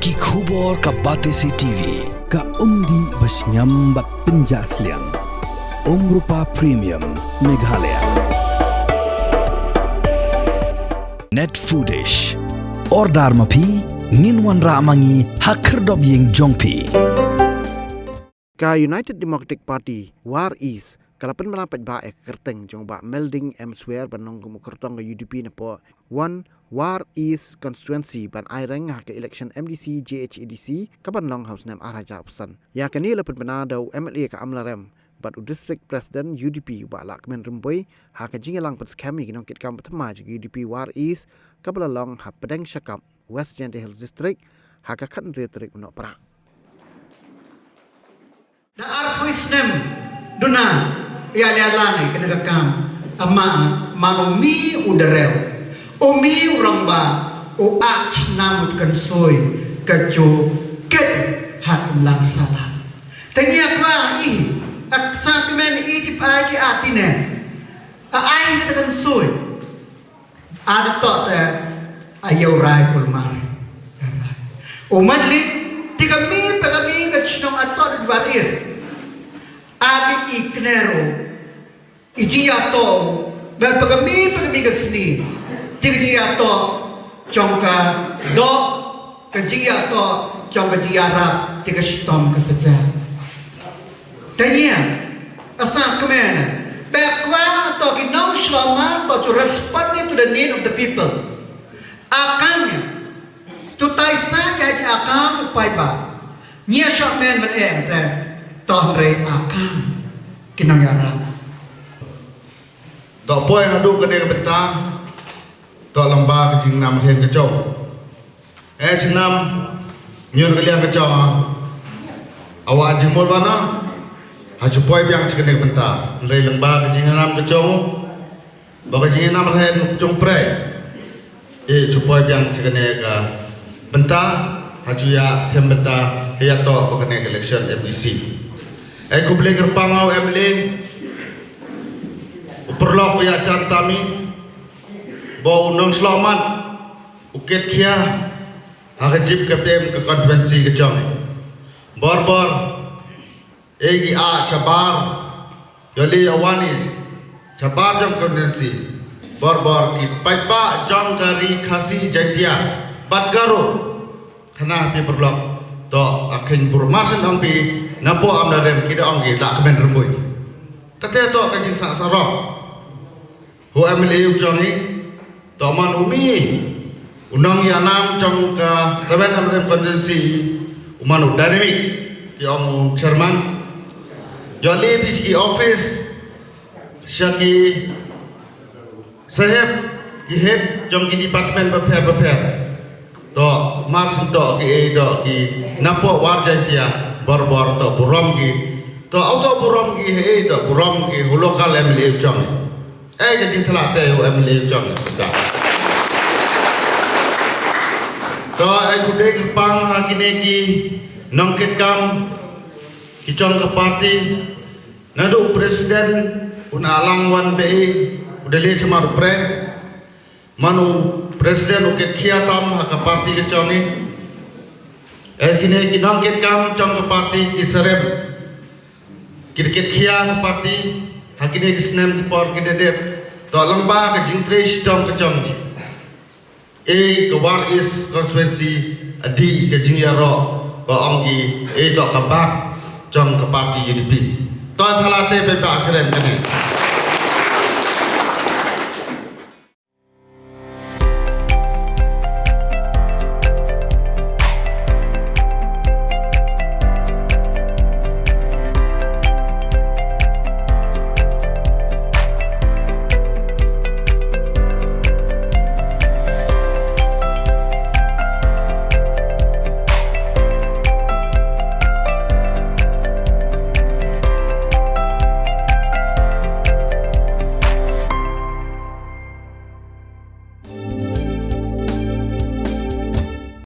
Ki khubor ka Batesi TV. Ka umdi basnyambat penjaslian. Rupa Premium Meghalaya. Net Foodish. Ordar mapi minwan ramangi hakerdob ying jongpi. Ka United Democratic Party War East kalapan melapat ba kerteng jong ba melding elsewhere banong kumukertong ke UDP na po one War East constituency ban aireng ha ke election MDC JHEDC kapan long house nam araja opsan ya kani lapat banadaw MLA ka amlarem but district president UDP ba lak men rumboy ha ke jingalang pat skami kinong kit kam patma UDP War East kabala long ha pedeng syakap West Jante Hills district ha ka kan retorik no pra na arpuisnem duna ialialangai kenegakam ama manumi udarel umi uramba o ach namut kansoy kajo ket hat langsala tanya kwa I aksamen I pagi atine ai kita kansoy ada tot ayaw rai kulmar o madli tiga mi pagami kachnong at tot varies abi iknero ijiato berpagami kasni tigiato chongka do kajiato chongka jiara tiga shitom kasaja tanya asa kemen bakwa to kinong shlama to respond to the need of the people akan to taisa ya akan upaiba nia shamen men tohre akan kinangyara Tok poy ngadu kene bentang tok lamba kejing nam hen kecau senam nyon kalian kecau awak jemur bana haju poy biang kene bentang lei lamba kejing nam kecau baka kejing nam hen jong pre jupoy biang kene ka bentang haju ya tem bentang ya tok kene election MDC kublek kerpangau MLA perlok ya cantami bau nong selamat uket kia hakajib KPM ke konvensi kejong bor egi a sabar jali awani sabar jong konvensi bor ki paipa jong kari khasi jantia batgaro khana pi perlok to akin burmasan ampi napo amdarem kida anggi lak kemen rembui kate to kajing sarok ho MLA ujangi toman umi unang yanam trong ka 7 amrem konvensi umanu dynamic ki om chairman jali di office syaki sahib ki head jong ki department prepare to mas to ki napo warjantia bor to burom ki to auto burom ki he to burom ki local MLA ujangi jadi telah tahu MLA jong kita. To kude kepang hakine ki nongket kam kicong ke parti nadu presiden una alang wan be udah le cuma pre manu presiden uket kiatam hak parti kicong ni kine ki nongket kam cong ke parti ki serem kiket kia parti hakine ki snem ki por ki dedep to lamba ke jingtresh jong ke jong ni ke War East constituency adi ke jingyaro ba ongki to ka bak jong ke parti UDP to thalate pe ba cheren kene